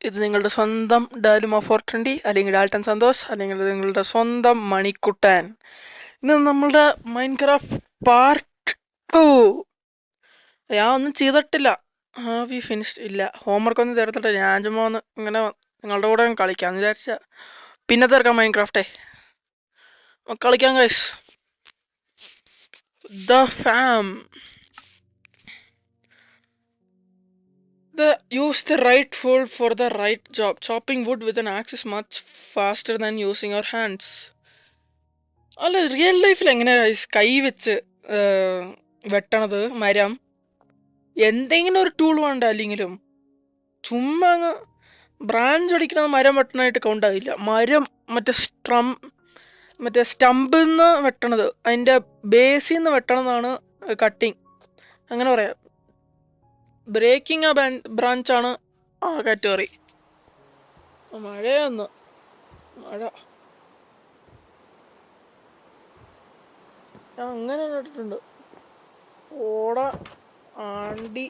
ഇത് നിങ്ങളുടെ സ്വന്തം ഡാലുമ 420 അല്ലെങ്കിൽ ഡാൽട്ടൻ സന്തോഷ് അല്ലെങ്കിൽ നിങ്ങളുടെ സ്വന്തം മണിക്കുട്ടൻ. ഇന്ന് നമ്മളുടെ മൈൻക്രാഫ്റ്റ് പാർട്ട് 2. ഞാൻ ഒന്നും ചെയ്തിട്ടില്ല. വി ഫിനിഷ്ഡ് ഇല്ല, ഹോംവർക്ക് ഒന്നും ചേർത്തിട്ടില്ല. ഞാൻ ചുമ്മാ ഒന്ന് ഇങ്ങനെ നിങ്ങളുടെ കൂടെ കളിക്കാന്ന് വിചാരിച്ച. പിന്നെ തീർക്കാം മൈൻക്രാഫ്റ്റേ, കളിക്കാം guys. The farm. Use the right tool for the right job. Chopping wood with an axe is much faster than using your hands. അല്ല, റിയൽ ലൈഫിൽ എങ്ങനെയാ കൈ വെച്ച് വെട്ടണത് മരം? എന്തെങ്കിലും ഒരു ടൂൾ വേണ്ട. അല്ലെങ്കിലും ചുമ്മാ അങ്ങ് ബ്രാഞ്ച് അടിക്കുന്നത് മരം വെട്ടണായിട്ട് കൗണ്ട് ആവില്ല. മരം മറ്റേ സ്റ്റമ്പിൽ നിന്ന് വെട്ടണത്, അതിന്റെ ബേസിൽ നിന്ന് വെട്ടണതാണ് കട്ടിങ്. അങ്ങനെ പറയാം. ബ്രേക്കിംഗ് ആ ബ്രാഞ്ചാണ് ആ കാറ്റഗറി. മഴ ഞാൻ അങ്ങനെ കേട്ടിട്ടുണ്ട്. ഓട ആണ്ടി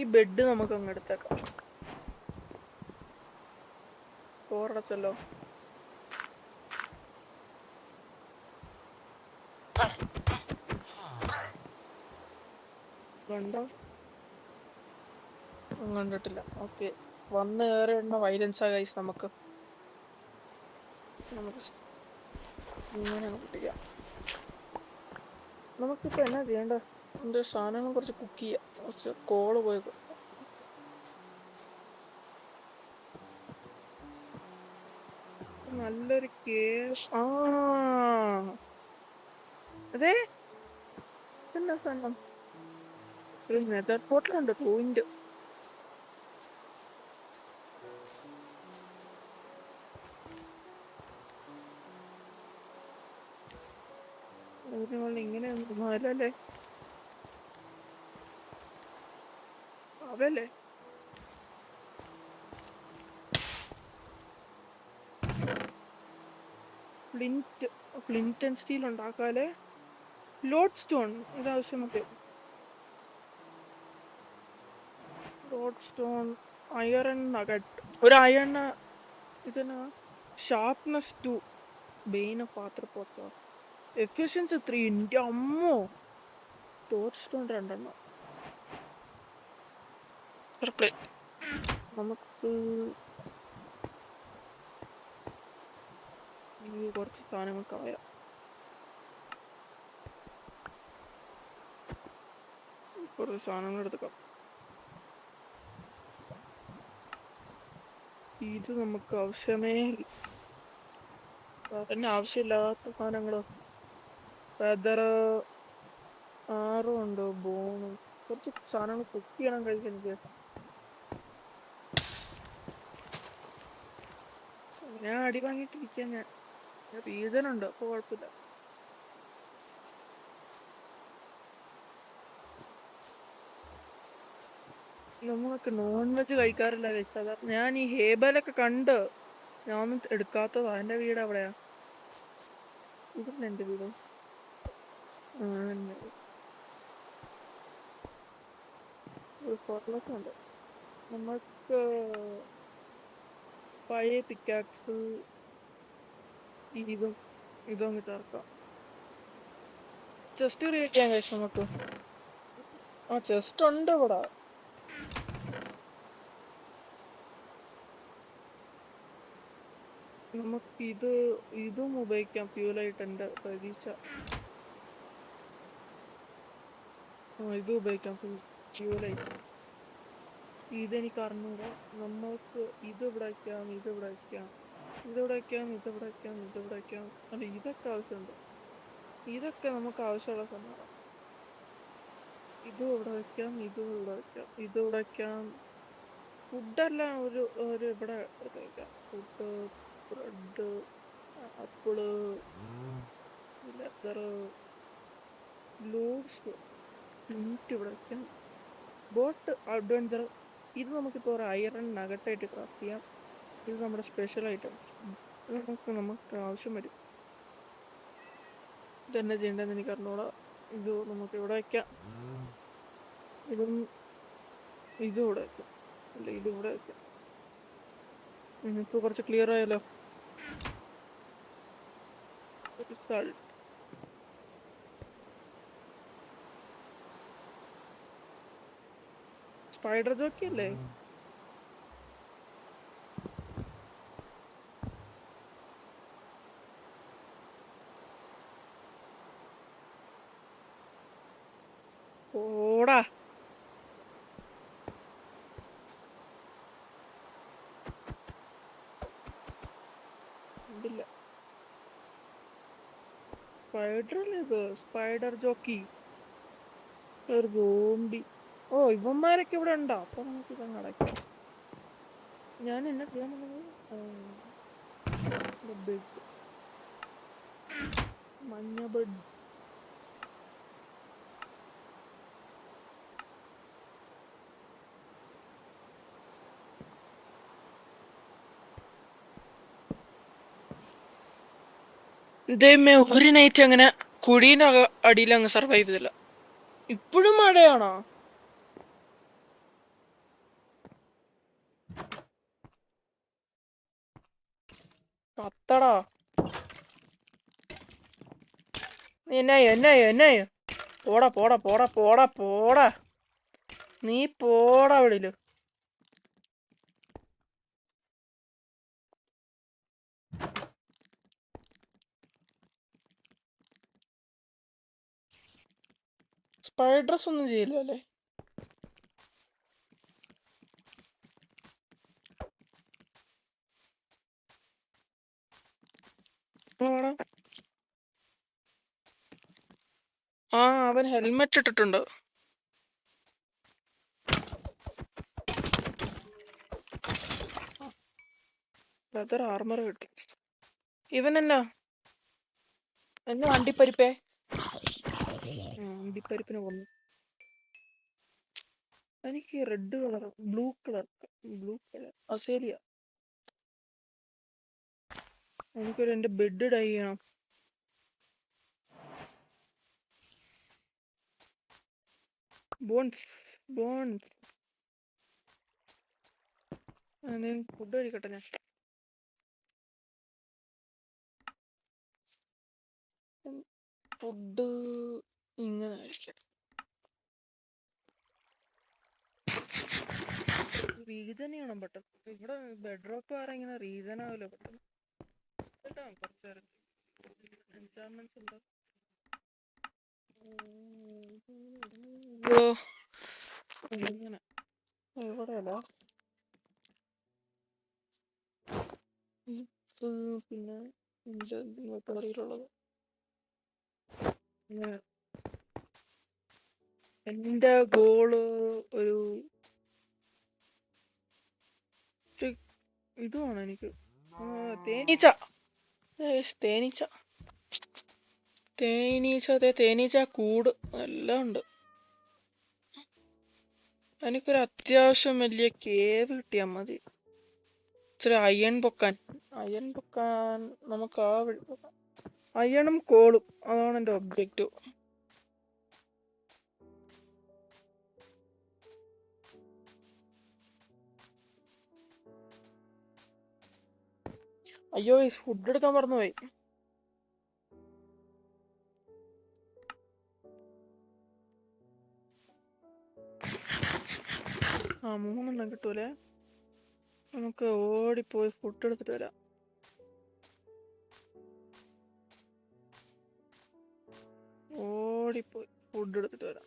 ഈ ബെഡ് നമുക്ക് അങ്ങ് എടുത്തേക്കാം. ചോറടച്ചല്ലോ. കണ്ടിട്ടില്ല. ഓക്കെ, വന്ന് കയറി എണ്ണ വൈലൻസാ ഗൈസ്. നമുക്ക് ഇങ്ങനെ പൊട്ടിക്കാം. നമുക്കിപ്പോ എന്നാ ചെയ്യേണ്ട? എന്റെ സാധനങ്ങൾ കുറച്ച് കുക്ക് ചെയ്യാം. കുറച്ച് കോള് പോയത്. നല്ലൊരു കേസ്. അതെ, എന്നാ സാധനം? ഒരു നെതർ പോർട്ടലുണ്ട്. പോയിന്റ് ഇങ്ങനെ മരല്ലേ അവല്ലേ? ഫ്ലിന്റ് ആൻഡ് സ്റ്റീൽ ഉണ്ടാക്കാല്. ലോഡ് സ്റ്റോൺ ഇതാവശ്യം മതി. ലോഡ് സ്റ്റോൺ, അയറൺ നഗറ്റ്, ഒരു അയൺ. ഇതിന് ഷാർപ്നെസ് 2, ബെയിൻ പാത്രപ്പോത്ത, എഫിഷ്യൻസി 3. എൻ്റെ അമ്മോ. Lodestone 2. നമുക്ക് കുറച്ച് സാധനങ്ങൾ കളയാം. കുറച്ച് സാധനങ്ങൾ എടുക്കാം. ഇത് നമുക്ക് ആവശ്യമേ തന്നെ ആവശ്യമില്ലാത്ത സാധനങ്ങള്. ഫെദർ 6 ഉണ്ട്. ബോണ്, കുറച്ച് സാധനങ്ങൾ കുക്ക് ചെയ്യണം കഴിക്കാൻ. ഞാൻ അടി വാങ്ങിയിട്ടിരിക്കാൻ. ഞാൻ റീസണുണ്ട്, അപ്പൊ കുഴപ്പമില്ല. നമ്മളൊക്കെ നോൺ വെജ് കഴിക്കാറില്ല കഴിച്ചാൽ. ഞാൻ ഈ ഹേബലൊക്കെ കണ്ട് ഞാനൊന്നും എടുക്കാത്തതാ. എന്റെ വീട് അവിടെയാ. ഇതല്ല എന്റെ വീട്. ഉണ്ട്. നമുക്ക് പഴയ പിക്കാക്സ് ഇതും ചേർക്കാം. ചെസ്റ്റ് ക്രിയേറ്റ് ചെയ്യാൻ കഴിച്ചു നമുക്ക്. ചെസ്റ്റ് ഉണ്ട് ഇവിടെ. നമുക്ക് ഇതും ഉപയോഗിക്കാം ഫ്യൂലായിട്ട്. എൻ്റെ പ്രതീക്ഷ ഇതും ഉപയോഗിക്കാം ഫ്യൂലായിട്ട്. ഇതെനിക്ക് അറിഞ്ഞൂടാ. നമ്മൾക്ക് ഇത് ഇവിടെ വയ്ക്കാം, ഇത് ഇവിടെ വയ്ക്കാം, ഇതിവിടെ വയ്ക്കാം, ഇതിവിടെ വയ്ക്കാം, ഇതിവിടെ വയ്ക്കാം. അല്ല, ഇതൊക്കെ ആവശ്യമുണ്ട്. ഇതൊക്കെ നമുക്ക് ആവശ്യമുള്ള സമയമാണ്. ഇതും ഇവിടെ വയ്ക്കാം, ഇതും ഇവിടെ വയ്ക്കാം, ഇതും ഇവിടെ വയ്ക്കാം. ഫുഡെല്ലാം ഒരു ഇവിടെ വയ്ക്കാം. Food, bread, apple, leather, loose, meat ഇവിടെ വയ്ക്കാം. Boat adventure. ഇത് നമുക്കിപ്പോൾ ഒരു അയറൺ നഗട്ടായിട്ട് ക്രാഫ്റ്റ് ചെയ്യാം. ഇത് നമ്മുടെ സ്പെഷ്യൽ ഐറ്റംസ്. നമുക്ക് ആവശ്യം വരും. ഇതെന്നെ ചെയ്യേണ്ടതെന്ന് എനിക്ക് അറിഞ്ഞൂടാ. ഇത് നമുക്ക് ഇവിടെ വയ്ക്കാം. ഇതും ഇതും ഇവിടെ വയ്ക്കാം. അല്ല ഇതും ഇവിടെ വയ്ക്കാം. ഇപ്പോൾ കുറച്ച് ക്ലിയർ ആയല്ലോ. റിസൾട്ട് സ്പൈഡർ ജോക്കി അല്ലേ? ഓടാ ഇതില്ല. സ്പൈഡർ അല്ലേ ഇത്? സ്പൈഡർ ജോക്കി ഒരു സോംബി. ഓ ഇവന്മാരൊക്കെ ഇവിടെ ഉണ്ടോ? അപ്പൊ നമുക്ക് ഇതങ്ങ് അടയ്ക്കാം. ഞാൻ എന്നെ ചെയ്യാൻ ബെഡ്, മഞ്ഞ ബെഡ്. ഇതേമേ ഒരു നൈറ്റ് അങ്ങനെ കുഴീന അടിയിൽ അങ്ങ് സർവൈവ് ചെയ്തില്ല. ഇപ്പോഴും മഴയാണോ? കത്തടാ. എന്നായോ പോടാ പോടാ പോടാ പോടാ പോടാ. നീ പോടാ വെളിയില്. സ്പൈഡർസ് ഒന്നും ചെയ്യില്ല അല്ലേ? ആ അവൻ ഹെൽമെറ്റ് ഇട്ടിട്ടുണ്ട്. ലെതർ ആർമർ കിട്ടി. ഇവൻ എന്നാ അണ്ടിപ്പരിപ്പേ? അണ്ടിപ്പരിപ്പിനെ കൊന്നു. എനിക്ക് red colour, blue colour azalea. എനിക്കൊരു എന്റെ ബെഡ് ഡൈ ചെയ്യണം. ബോൺസ് ഫുഡ് കഴിക്കട്ടെ ഞാൻ. ഫുഡ് ഇങ്ങനെ കഴിക്കാം. റീസൺ ചെയ്യണം പെട്ടെന്ന്. ഇവിടെ ബെഡ് റോക്ക് വേറെ ഇങ്ങനെ റീസൺ ആവല്ലോ പെട്ടെന്ന്. കുറച്ചേരം എൻചാൻമെന്റ്സ് ഉണ്ടോ? ഇങ്ങനെ എവിടെയല്ല പിന്നെ കറിയിലുള്ളത്. എന്റെ ഗോള് ഒരു ഇതുമാണ് എനിക്ക്. തേനീച്ച തേനീച്ച കൂട് എല്ലാം ഉണ്ട്. എനിക്കൊരു അത്യാവശ്യം വലിയ കേവ് കിട്ടിയാൽ മതി. ഇച്ചിരി അയൺ പൊക്കാൻ നമുക്ക് ആ വഴി പോകാം. അയണും കോളും അതാണ് എൻ്റെ ഒബ്ജക്റ്റീവ്. അയ്യോ ഈ ഫുഡ് എടുക്കാൻ മറന്നുപോയി. ആ 3 കിട്ടൂലേ? നമുക്ക് ഓടിപ്പോയി ഫുഡ് എടുത്തിട്ട് വരാം. ഓടിപ്പോയി ഫുഡ് എടുത്തിട്ട് വരാം.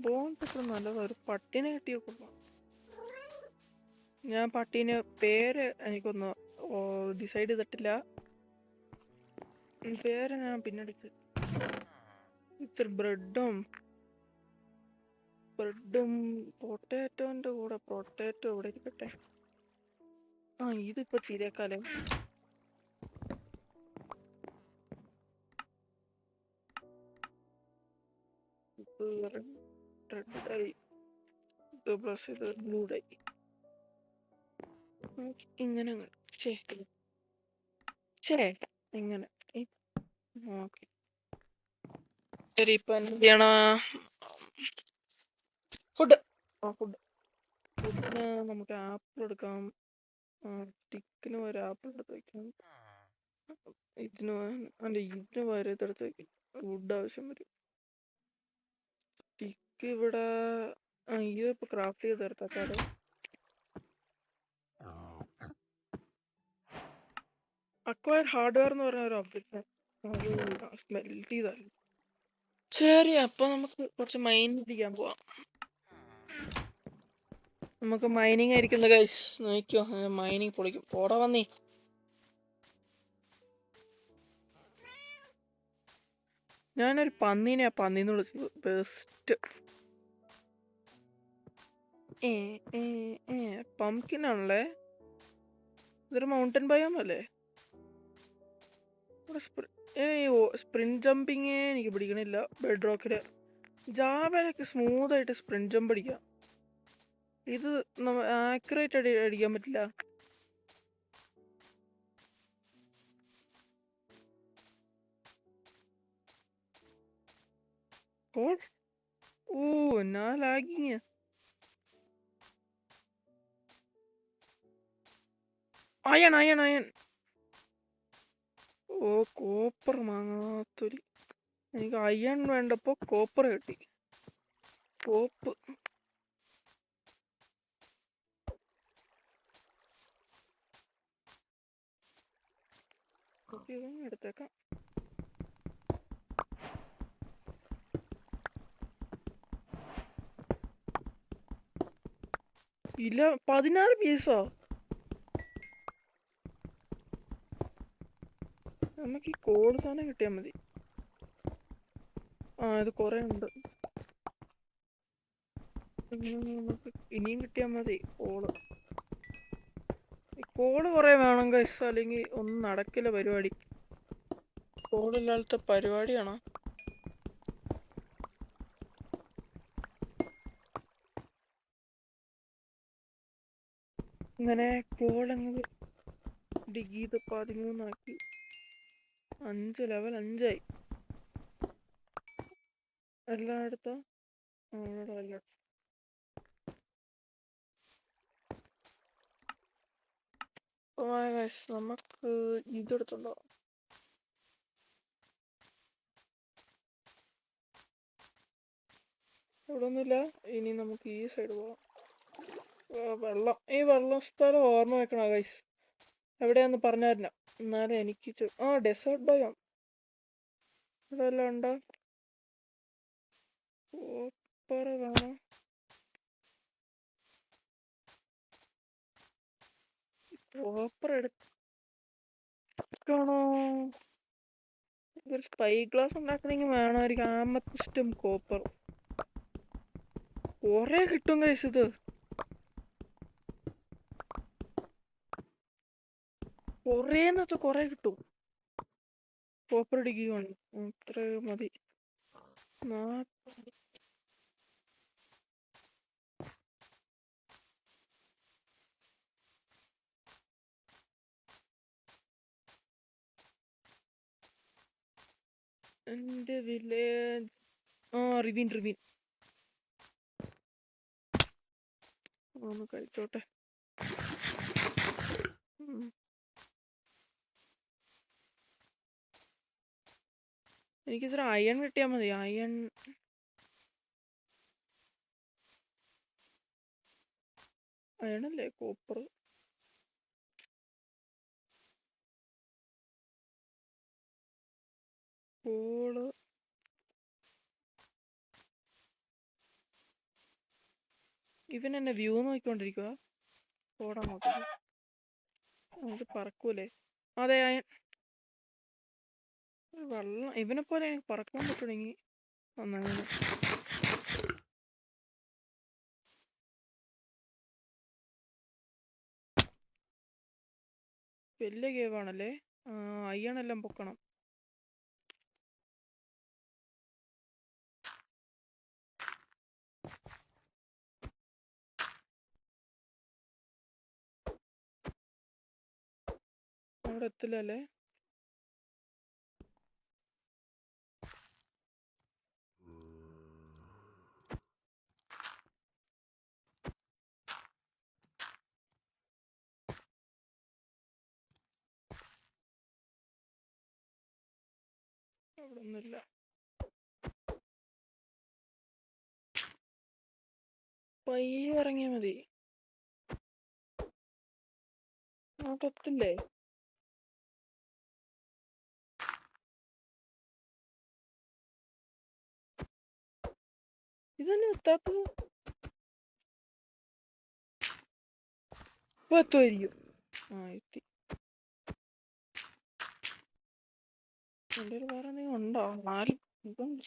ബോൺസ് ഇത്ര നല്ലതാ. ഒരു പട്ടീനെ കിട്ടിയേക്കുള്ളൂ. ഞാൻ പട്ടീനെ പേര് എനിക്കൊന്ന് ഡിസൈഡ് ചെയ്തിട്ടില്ല. പേര് ഞാൻ പിന്നടിച്ച്. ഇത്തിരി ബ്രെഡും പൊട്ടാറ്റോന്റെ കൂടെ പൊട്ടാറ്റോ ഇവിടെ ഇരിക്കട്ടെ. ആ ഇതിപ്പോ ശരിയാക്കാലേ. റെഡ് ഡൈ, ഇത് പ്ലസ് ഇത് ബ്ലൂ ഡൈ. ഇങ്ങനെ ഇങ്ങനെ. ഓക്കെ, ശരി. ഇപ്പൊ എന്ത് ചെയ്യണം? ഫുഡിന് നമുക്ക് ആപ്പിൾ എടുക്കാം. ടിക്കിന് ഒരു ആപ്പിൾ എടുത്ത് വയ്ക്കാം. ഇതിന് വരെ ഇതെടുത്ത് വയ്ക്കാം. വുഡ് ആവശ്യം വരും. ടിക്ക് ഇവിടെ ഇതിപ്പോ ക്രാഫ്റ്റ് ചെയ്ത് എടുത്താക്കാറ്. അക്വയർ ഹാർഡ്വെയർ എന്ന് പറഞ്ഞ ഒരു ഓബ്ജക്റ്റ് സ്മെൽറ്റ് ചെയ്താലും ശരി. അപ്പൊ നമുക്ക് കുറച്ച് മൈനിങ് ചെയ്യാൻ പോവാം. നമുക്ക് മൈനിങ് ആയിരിക്കുന്ന ഗൈസ്, നോക്കിയോ, മൈനിങ് പൊളിക്കും. പോടാ വന്നേ. ഞാനൊരു പന്നീന്ന് വിളിച്ചത് ബെസ്റ്റ്. പംകിൻ ആണല്ലേ? ഇതൊരു മൗണ്ടൻ ബയോം അല്ലേ? സ്പ്രിന്റ് ജമ്പിങ് എനിക്ക് പിടിക്കണില്ല. ബെഡ് റോക്കില് ജാവയിലൊക്കെ സ്മൂത്ത് ആയിട്ട് സ്പ്രിന്റ് ജമ്പ് അടിക്കാം. ഇത് ആക്യുറേറ്റ് അടിക്കാൻ പറ്റില്ല. ഓ ഞാൻ ലാഗിങ്. അയൺ. ഓ കോപ്പർ മാങ്ങാത്തൊലി. എനിക്ക് അയൺ വേണ്ടപ്പോ കോപ്പർ കിട്ടി. കോപ്പ് എടുത്തേക്കാം. ഇല്ല, 16 പീസോ? നമുക്ക് ഈ കോഡ് സാധനം കിട്ടിയാൽ മതി. ഇത് കൊറേ ഉണ്ട്. നമുക്ക് ഇനിയും കിട്ടിയാൽ മതി കോള് കൊറേ വേണം ഗൈസ്, അല്ലെങ്കിൽ ഒന്നും നടക്കില്ല പരിപാടി. കോളില്ലാത്ത പരിപാടിയാണോ? ഇങ്ങനെ കോളങ്ങ് ഡിഗ് ചെയ്ത് 13 ആക്കി. 5 ലെവൽ 5 എല്ലായിടത്തും. നമുക്ക് ഇതെടുത്തുണ്ടോ? ഇവിടെ ഒന്നുമില്ല. ഇനി നമുക്ക് ഈ സൈഡ് പോവാം. ഈ വെള്ളം സ്ഥലം ഓർമ്മ വെക്കണോ ഗൈസ്? എവിടെയാന്ന് പറഞ്ഞു തരണം. എന്നാലും എനിക്ക് ഡെസേർട്ട് ബയോം ഇവിടെ എല്ലാം ഉണ്ടോ? കോപ്പർ വേണം. കോപ്പർ എടുക്കണോ? ഒരു സ്പൈ ഗ്ലാസ് ഉണ്ടാക്കണമെങ്കിൽ വേണമായിരിക്കും ആമത്തിസ്റ്റും കോപ്പറും. കൊറേ കിട്ടും ഗൈസ്. ഇത് കൊറേന്ന് വെച്ചാൽ കൊറേ കിട്ടും. കോപ്പർ ഡിഗ്ഗിയാണ് അത്ര മതി. എന്റെ വില്ലേജ് റിവിൻ ഒന്ന് കഴിച്ചോട്ടെ. എനിക്കിത്ര അയൺ കിട്ടിയാൽ മതി. അയണല്ലേ കോപ്പർ? കോള് ഇവൻ എന്നെ വ്യൂ നോക്കിക്കൊണ്ടിരിക്കുക. ഓടാൻ നോക്കാം. അത് പറക്കൂലേ? അതെ, വെള്ളം ഇവനെ പോലെ എനിക്ക് പറക്കാൻ പറ്റണമെങ്കിൽ അങ്ങനെ. വലിയ കേവാണല്ലേ? അയ്യണെല്ലാം പൊക്കണം. അവിടെ എത്തില്ലല്ലേ? അവിടെ ഒന്നുമില്ല. പയ്യെ ഇറങ്ങിയാ മതി. അവിടെ എത്തില്ലേ? ഇതന്നെ എത്താത്തത്. ഇപ്പൊ എത്തുമായിരിക്കും. എത്തി. എൻ്റെ ഒരു വേറെ എന്തെങ്കിലും ഉണ്ടോ? 4 ഇതുണ്ട്.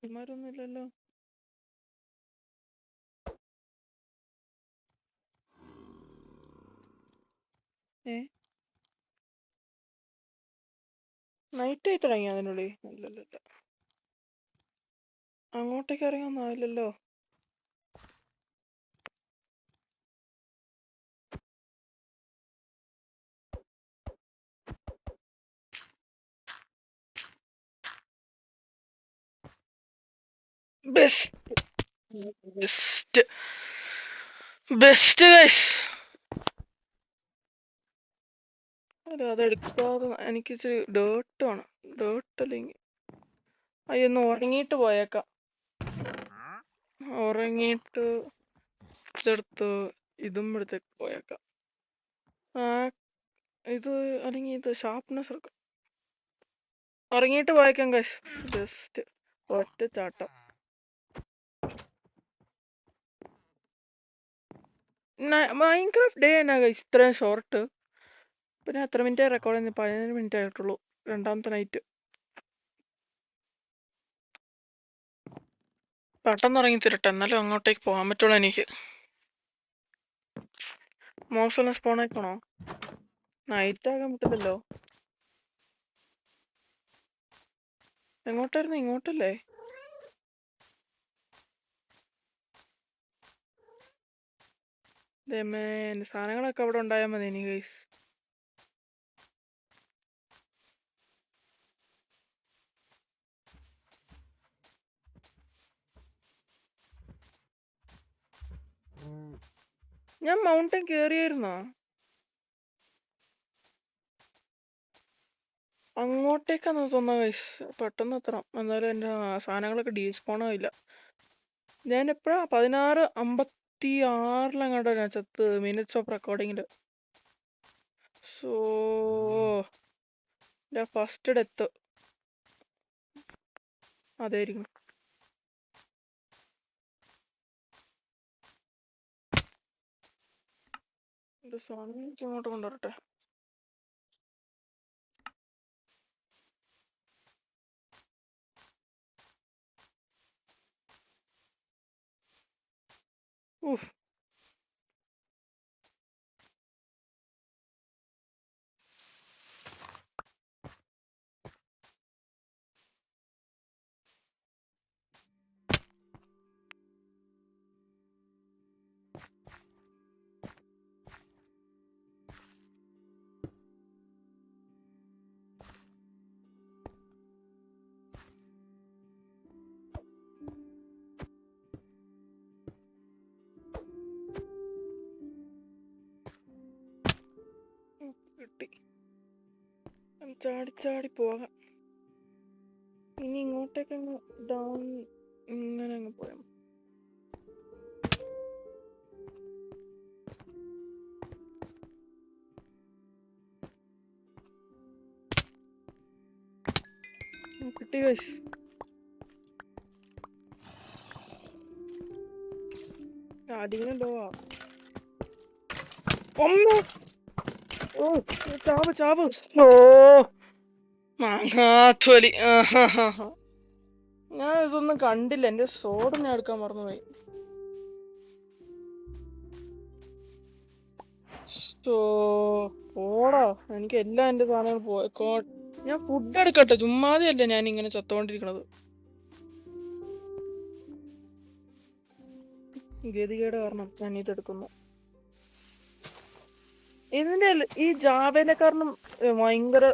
ഇമാരൊന്നും ഇല്ലല്ലോ. നൈറ്റ് ആയിട്ട് ഇറങ്ങി അതിനുള്ളിൽ? ഇല്ലല്ലോ. അങ്ങോട്ടേക്ക് ഇറങ്ങാൻ ആവില്ലല്ലോ. Best guys. അതെടുക്കാതെ എനിക്ക് ഇച്ചിരി ഡേർട്ട് വേണം. ഡേർട്ട് അല്ലെങ്കിൽ അയ്യൊന്ന് ഉറങ്ങിയിട്ട് പോയേക്കാം. ഉറങ്ങിയിട്ട് ഇതെടുത്ത് ഇതും എടുത്തേക്ക് പോയേക്കാം. ഇത് അല്ലെങ്കിൽ ഇത് ഷാർപ്നെസ് എടുക്കാം. ഉറങ്ങിയിട്ട് പോയേക്കാം ഗൈസ്. ജസ്റ്റ് ഒറ്റ ചാട്ടം. മൈൻക്രാഫ്റ്റ് ഡേ എന്നാ ഗൈസ് ഇത്രയും ഷോർട്ട്? പിന്നെ എത്ര മിനിറ്റ് റെക്കോർഡ് ചെയ്യുന്നത്? 17 മിനിറ്റ് ആയിട്ടുള്ളൂ. രണ്ടാമത്തെ നൈറ്റ്. പെട്ടെന്ന് ഇറങ്ങി തരട്ടെ, എന്നാലും അങ്ങോട്ടേക്ക് പോകാൻ പറ്റുള്ളൂ എനിക്ക്. മോശം സ്പോൺ ആയിക്കണോ? നൈറ്റ് ആകാൻ പറ്റില്ലല്ലോ. എങ്ങോട്ടായിരുന്നു? ഇങ്ങോട്ടല്ലേ? എന്റെ സാധനങ്ങളൊക്കെ അവിടെ ഉണ്ടായാൽ മതി ഇനി ഗൈസ്. ഞാൻ മൗണ്ടൻ കേറിയായിരുന്നോ? അങ്ങോട്ടേക്കാന്ന് തോന്നുന്നു ഗൈസ്. പെട്ടെന്ന് എത്തണം, എന്നാലും എൻ്റെ സാധനങ്ങളൊക്കെ ഡീസ്പോൺ ആവില്ല. ഞാൻ എപ്പോഴാ 16:56 ഞാൻ ചത്ത് മിനിറ്റ്സ് ഓഫ് റെക്കോർഡിങ്ങില്. സോ ഫസ്റ്റ് ഡെത്ത് അതായിരിക്കും. സാധനം ഇങ്ങോട്ട് കൊണ്ടുവരട്ടെ. കിട്ടി. ചാടി ചാടി പോകാം. ഇനി ഇങ്ങോട്ടേക്ക് അങ്ങ് ഡൗൺ ഇങ്ങനെ അങ്ങ് പോയാൽ കിട്ടി ഗൈസ്. ആദ്യം ചാവ് ചാവ്. ഓ മാങ്ങാത്തൊലി. ഞാൻ ഇതൊന്നും കണ്ടില്ല. എന്റെ സോഡ് ഞാൻ എടുക്കാൻ മറന്നുപോയി. ഓടാ, എനിക്ക് എല്ലാം എന്റെ സാധനങ്ങൾ പോയി. ഞാൻ ഫുഡ് എടുക്കട്ടെ, ചുമ്മാതെയല്ലേ ഞാൻ ഇങ്ങനെ ചത്തോണ്ടിരിക്കണത്. ഗതികേട് കാരണം ഞാൻ ഇതെടുക്കുന്നു. ഇതിന്റെ ഈ ജാവേനെക്കാരനും ഭയങ്കര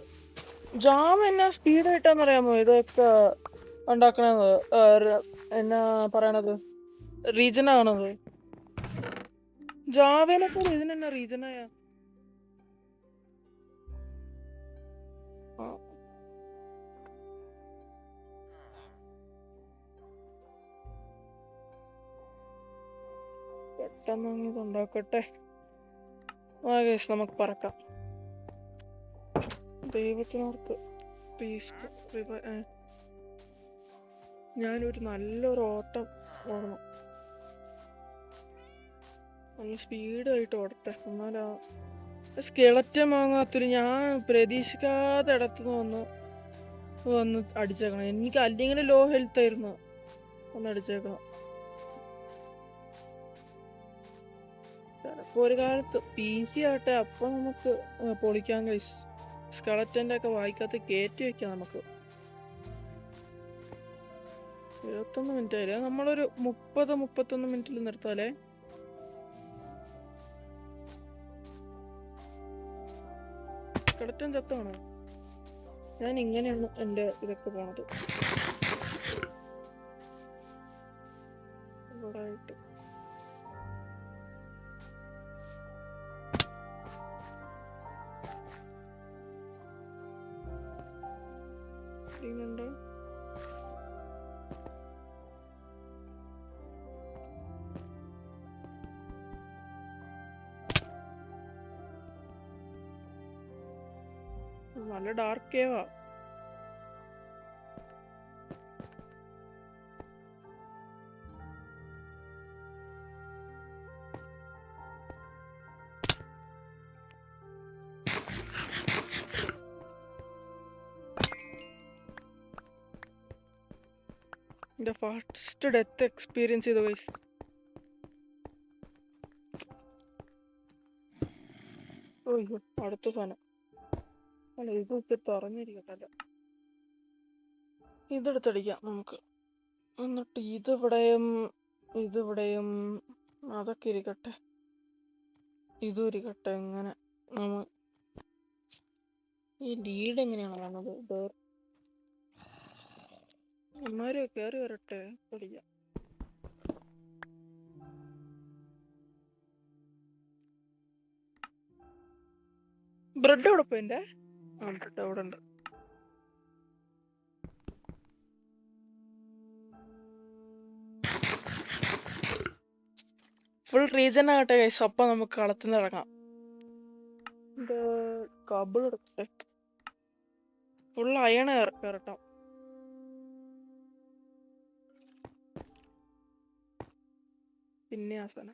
ജാവ എന്നാ സ്പീഡായിട്ടാന്നറിയാമോ ഇതൊക്കെ ഉണ്ടാക്കണത്. എന്നാ പറയണത് റീജൻ ആണത്. ജാവേനൊക്കെ ഇതിനെന്നാ റീജനായ പെട്ടെന്ന് ഇത് ഉണ്ടാക്കട്ടെ. നമുക്ക് പറക്കാം. ദൈവത്തിനോർക്ക് ഞാനൊരു നല്ലൊരു ഓട്ടം ഓടണം. നല്ല സ്പീഡായിട്ട് ഓടട്ടെ. എന്നാലാ സ്കെലറ്റൻ വാങ്ങാത്തൊരു ഞാൻ പ്രതീക്ഷിക്കാതെ ഇടത്തുനിന്ന് വന്ന് അടിച്ചേക്കണം. എനിക്ക് അല്ലെങ്കിൽ ലോ ഹെൽത്ത് ആയിരുന്നു ഒന്ന് അടിച്ചേക്കണം. ചിലപ്പോ ഒരു കാലത്ത് PC ആട്ടെ അപ്പൊ നമുക്ക് പൊളിക്കാൻ കഴിച്ചു. സ്കെലറ്റന്റെ ഒക്കെ വായിക്കാത്ത കയറ്റി വെക്കാം നമുക്ക്. 21 മിനിറ്റ് ആയില്ലേ? നമ്മളൊരു 30-31 മിനിറ്റിൽ നിർത്താലേ. സ്കെലറ്റൻ ചത്താണോ? ഞാൻ ഇങ്ങനെയാണ് എന്റെ ഇതൊക്കെ പോണത്. ഇവിടെ ആയിട്ട് ണ്ട്. നല്ല ഡാർക്ക് കേവാ. എന്റെ ഫസ്റ്റ് ഡെത്ത് എക്സ്പീരിയൻസ് ചെയ്ത വയസ്സ്. ഓയ്യോ അടുത്ത സാധനം അല്ല ഇത് ഇത്തിരി തുറന്നിരിക്കട്ടല്ല. ഇതെടുത്തടിക്കാം നമുക്ക്. എന്നിട്ട് ഇതിവിടെയും അതൊക്കെ ഇരിക്കട്ടെ. ഇതും ഇരിക്കട്ടെ. ഇങ്ങനെ ഈ ലീഡ് എങ്ങനെയാണ് കാണുന്നത്? അമ്മാര് കയറി വരട്ടെ പഠിക്കാം. ബ്രെഡ് എവിടെ പോയി? എന്റെ ബ്രെഡ് അവിടെ ഉണ്ട്. ഫുൾ റീജൻ ആകട്ടെ കൈസ്. അപ്പൊ നമുക്ക് കളത്തുനിന്ന് ഇറങ്ങാം. കബിൾ എടുക്കട്ടെ. ഫുൾ അയൺ കയറട്ടോ. പിന്നെ ആസന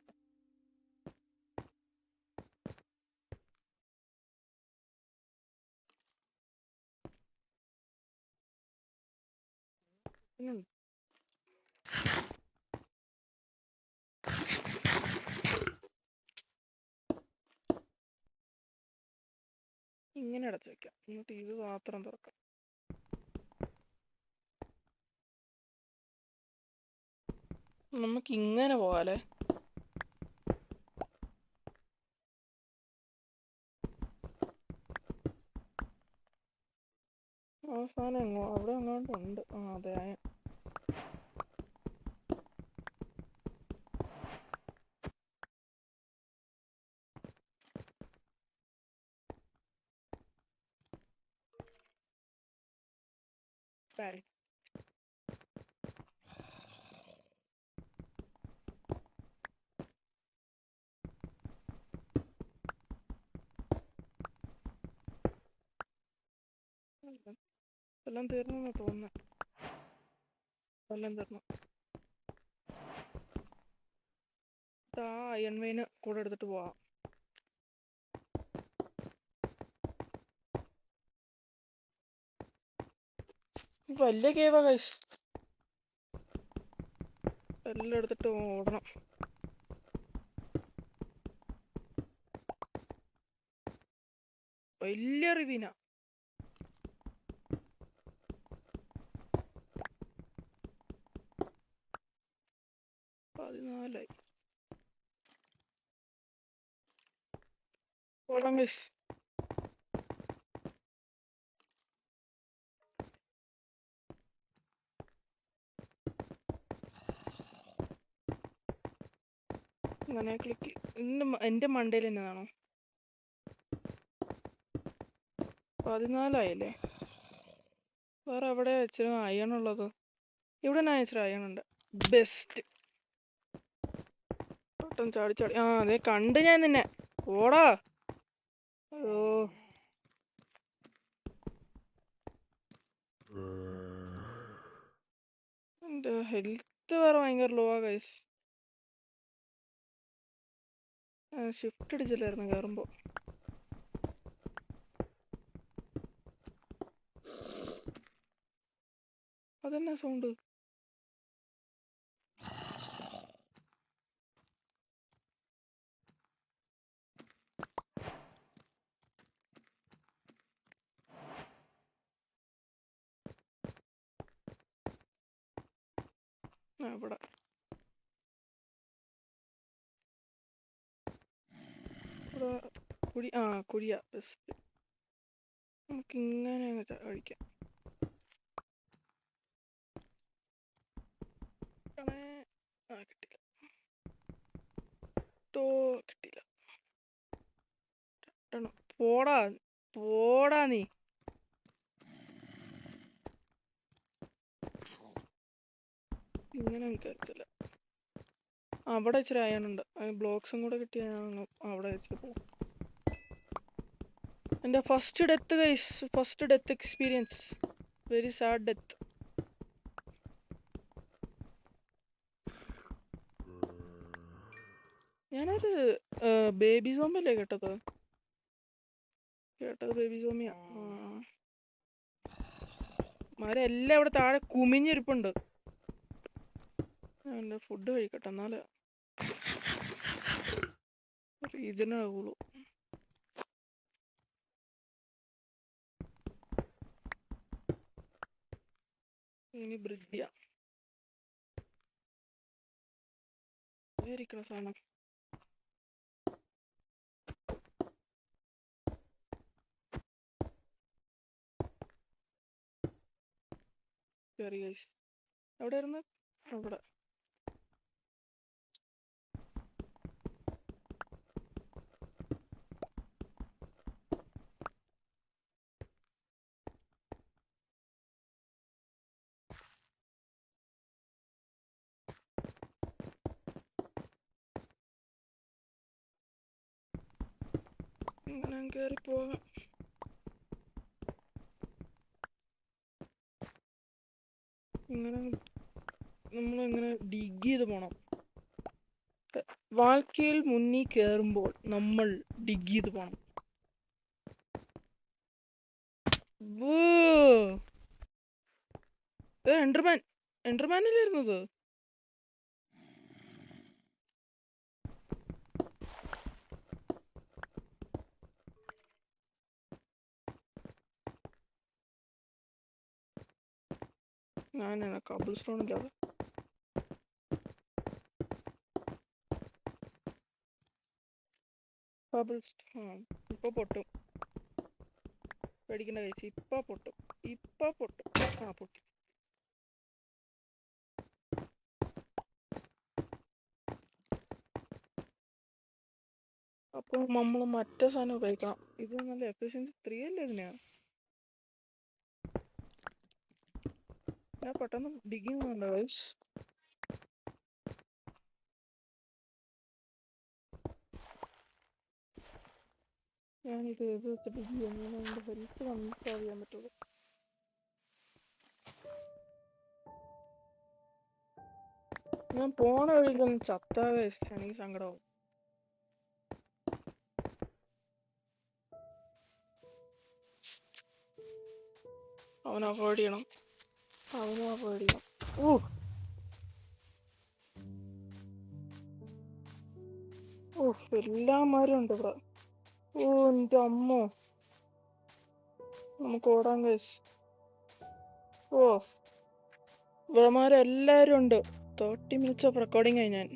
ഇങ്ങനെ അടച്ചു വെക്കാം. എന്നിട്ട് ഇത് മാത്രം തുറക്കാം. നമുക്ക് ഇങ്ങനെ പോവാലേ. അവസാനം അവിടെ എങ്ങോട്ടുണ്ട്. അതെ Sorry. എല്ലാം തീർന്നു തോന്നുന്നു. എല്ലാം തീർന്നു. അയൺ വെയിന് കൂടെ എടുത്തിട്ട് പോവാം. വലിയ കേവാ ഗൈസ്. എല്ലാം എടുത്തിട്ട് ഓടണം. വലിയ റിവീന. ഓടാം ഗൈസ്. അങ്ങനെ ക്ലിക്ക്. എൻ്റെ മണ്ടയിൽ തന്നെയാണോ? 14 വേറെ എവിടെ വെച്ചാൽ അയണുള്ളത്? ഇവിടെ ഞാൻ വെച്ചാൽ അയണുണ്ട്. ബെസ്റ്റ്. പെട്ടെന്ന് ചാടി ചാടി. അതെ കണ്ട് ഞാൻ നിന്നെ. ഓടാ. ഓ എൻ്റെ ഹെൽത്ത് വേറെ ഭയങ്കര ലോ ആ ഗൈസ്. ഷിഫ്റ്റ് അടിച്ചില്ലായിരുന്നു കയറുമ്പോൾ. അതെന്നാ സൗണ്ട്? ഇവിടെ കുഴിയാ ബെസ്റ്റ്. നമുക്കിങ്ങനെ അങ്ങ് കഴിക്കാം. കിട്ടില്ല. കിട്ടില്ല. പോടാ പോടാ നീ. ഇങ്ങനെ കഴിച്ചില്ല. അവിടെ ഇച്ചിരി അയണുണ്ട്. ബ്ലോക്സും കൂടെ കിട്ടിയ ഞാൻ അവിടെ വെച്ചിട്ട് പോകും. എൻ്റെ first death guys. First death experience. Very sad death. ഞാനത് ബേബി സോംബല്ലേ കേട്ടത് ബേബി സോമിയാ. മരെല്ലാം ഇവിടെ താഴെ കുമിഞ്ഞിരിപ്പുണ്ട്. എൻ്റെ ഫുഡ് കഴിക്കട്ടെ എന്നാലേ ഇതിനാകുള്ളൂ. ഇനി ബ്രിഡ്ജ് ചെയ്യാം. ഇരിക്കണ സാധനം. ശരി ഗൈസ്. എവിടെ ഇരുന്ന്? അവിടെ. ഇങ്ങനെ കയറി പോകാം. ഇങ്ങനെ നമ്മളിങ്ങനെ ഡിഗ് ചെയ്ത് പോണം. വാൽക്കയിൽ മുന്നിൽ കയറുമ്പോൾ നമ്മൾ ഡിഗ് ചെയ്ത് പോണം. എൻഡർമാനല്ലായിരുന്നത്? ഞാനാണ് കബിൾ സ്റ്റോൺ ഇല്ലാതെ. ഇപ്പൊ പൊട്ടും. പേടിക്കണ്ട കഴിച്ച്. ഇപ്പൊ പൊട്ടും. പൊട്ടി. അപ്പൊ നമ്മള് മറ്റേ സാധനം ഉപയോഗിക്കണം. ഇത് നല്ല എഫിഷ്യൻസി 3 അല്ലേ ഇതിനാ? ഞാൻ പെട്ടെന്ന് ഡിഗിങ് വേണ്ട ഗൈസ്. ഞാനിത് ഏത് വെച്ച് ഡിഗ് ചെയ്യുന്ന എൻ്റെ ഹെൽത്ത് കൺസേർവ് ചെയ്യാൻ പറ്റുള്ളൂ. ഞാൻ പോണ വഴിക്കൊന്നും ചത്താ ഗൈസ് എനിക്ക് സങ്കടമാവും. അവനെ അവോയ്ഡ് ചെയ്യണം. എല്ലാമാരും ഉണ്ട് ഇവിടെ. എൻ്റെ അമ്മോ. നമുക്ക് ഓടാൻ ഗൈസ്. ഇവന്മാരെല്ലാരും ഉണ്ട്. 30 minutes ഓഫ് റെക്കോർഡിങ് ആയി ഞാൻ.